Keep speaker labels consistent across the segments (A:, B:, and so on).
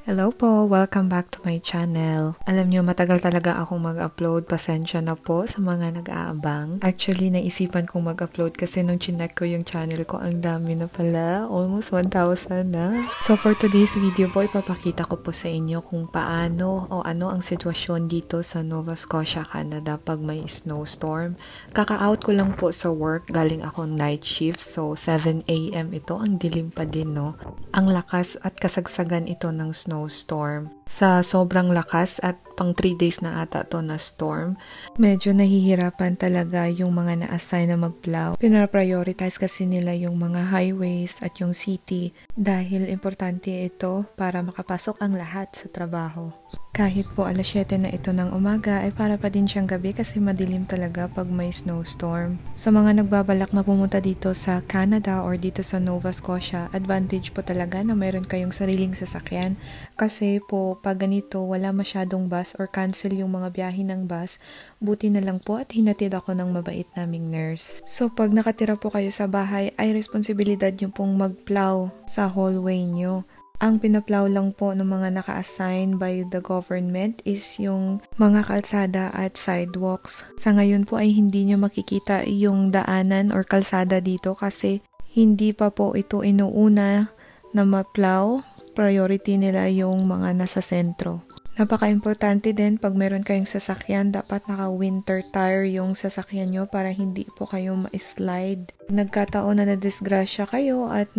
A: Hello po! Welcome back to my channel. Alam nyo, matagal talaga akong mag-upload. Pasensya na po sa mga nag-aabang. Actually, naisipan kong mag-upload kasi nung chinek ko yung channel ko, ang dami na pala. Almost 1,000 na. So for today's video po, ipapakita ko po sa inyo kung paano o ano ang sitwasyon dito sa Nova Scotia, Canada pag may snowstorm. Kaka-out ko lang po sa work. Galing akong night shift. So 7 a.m. ito. Ang dilim pa din, no? Ang lakas at kasagsagan ito ng snowstorm. Sa sobrang lakas at pang 3 days na ata to na storm, medyo nahihirapan talaga yung mga na-assign na mag-plow. Pinaprioritize kasi nila yung mga highways at yung city dahil importante ito para makapasok ang lahat sa trabaho. Kahit po alas 7 na ito ng umaga ay para pa din siyang gabi kasi madilim talaga pag may snowstorm. Sa mga nagbabalak na pumunta dito sa Canada or dito sa Nova Scotia, advantage po talaga na mayroon kayong sariling sasakyan kasi po pag ganito wala masyadong bus or cancel yung mga biyahe ng bus, buti na lang po at hinatid ako ng mabait naming nurse. So pag nakatira po kayo sa bahay ay responsibilidad nyo pong mag-plow sa hallway nyo. Ang pinaplow lang po ng mga naka-assign by the government is yung mga kalsada at sidewalks. Sa ngayon po ay hindi nyo makikita yung daanan or kalsada dito kasi hindi pa po ito inuuna na ma-plow. Priority nila yung mga nasa sentro. Napaka-importante din pag meron kayong sasakyan, dapat naka-winter tire yung sasakyan nyo para hindi po kayo ma-slide. Nagkataon na nadisgrasya kayo at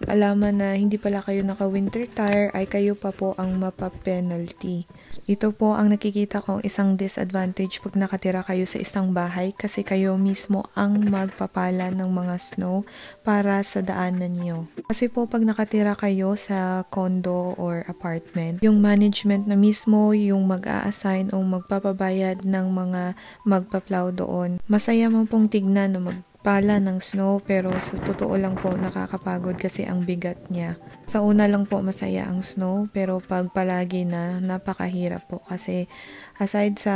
A: alaman na hindi pala kayo naka-winter tire ay kayo pa po ang mapa-penalty. Ito po ang nakikita kong isang disadvantage pag nakatira kayo sa isang bahay kasi kayo mismo ang magpapala ng mga snow para sa daanan nyo. Kasi po pag nakatira kayo sa condo or apartment, yung management na mismo yung mag-a-assign o magpapabayad ng mga magpa-plow doon. Masaya mo pong tignan na magpala ng snow pero sa totoo lang po nakakapagod kasi ang bigat niya. Sa una lang po masaya ang snow pero pag palagi na napakahirap po kasi aside sa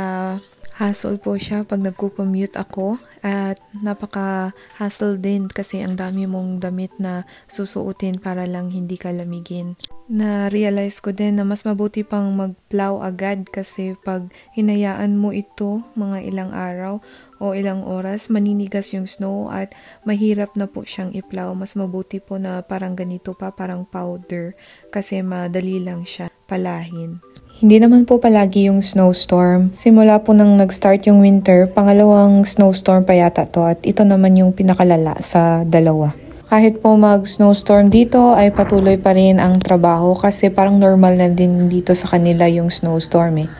A: hassle po siya pag nagko-commute ako at napaka-hassle din kasi ang dami mong damit na susuotin para lang hindi ka lamigin. Na-realize ko din na mas mabuti pang mag-plow agad kasi pag hinayaan mo ito mga ilang araw o ilang oras, maninigas yung snow at mahirap na po siyang i-plow. Mas mabuti po na parang ganito pa, parang powder kasi madali lang siya palahin. Hindi naman po palagi yung snowstorm. Simula po nang nag-start yung winter, pangalawang snowstorm pa yata to at ito naman yung pinakalala sa dalawa. Kahit po mag-snowstorm dito ay patuloy pa rin ang trabaho kasi parang normal na din dito sa kanila yung snowstorm eh.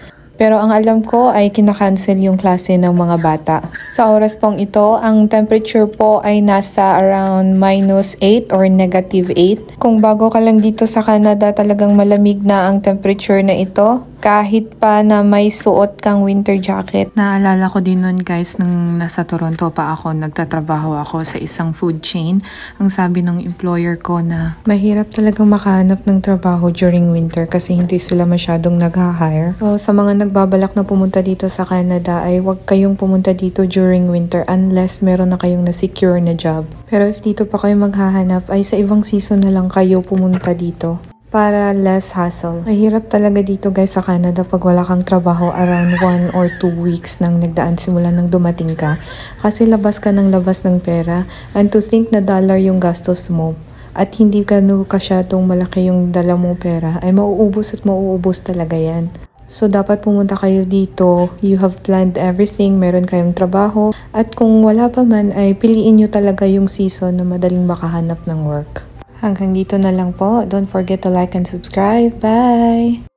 A: Pero ang alam ko ay kinakancel yung klase ng mga bata. Sa oras pong ito, ang temperature po ay nasa around -8 or -8. Kung bago ka lang dito sa Canada, talagang malamig na ang temperature na ito. Kahit pa na may suot kang winter jacket. Naalala ko din nun guys, nung nasa Toronto pa ako, nagtatrabaho ako sa isang food chain. Ang sabi ng employer ko na mahirap talagang makahanap ng trabaho during winter kasi hindi sila masyadong nag-hire. So sa mga nagbabalak na pumunta dito sa Canada ay huwag kayong pumunta dito during winter unless meron na kayong na-secure na job. Pero if dito pa kayo maghahanap ay sa ibang season na lang kayo pumunta dito para less hassle. Mahirap talaga dito guys sa Canada pag wala kang trabaho around 1 or 2 weeks nang nagdaan simula nang dumating ka. Kasi labas ka ng labas ng pera and to think na dollar yung gastos mo at hindi ka kasyadong malaki yung dala mong pera ay mauubos at mauubos talaga yan. So, dapat pumunta kayo dito. You have planned everything. Meron kayong trabaho. At kung wala pa man, ay piliin nyo talaga yung season na madaling makahanap ng work. Hanggang dito na lang po. Don't forget to like and subscribe. Bye!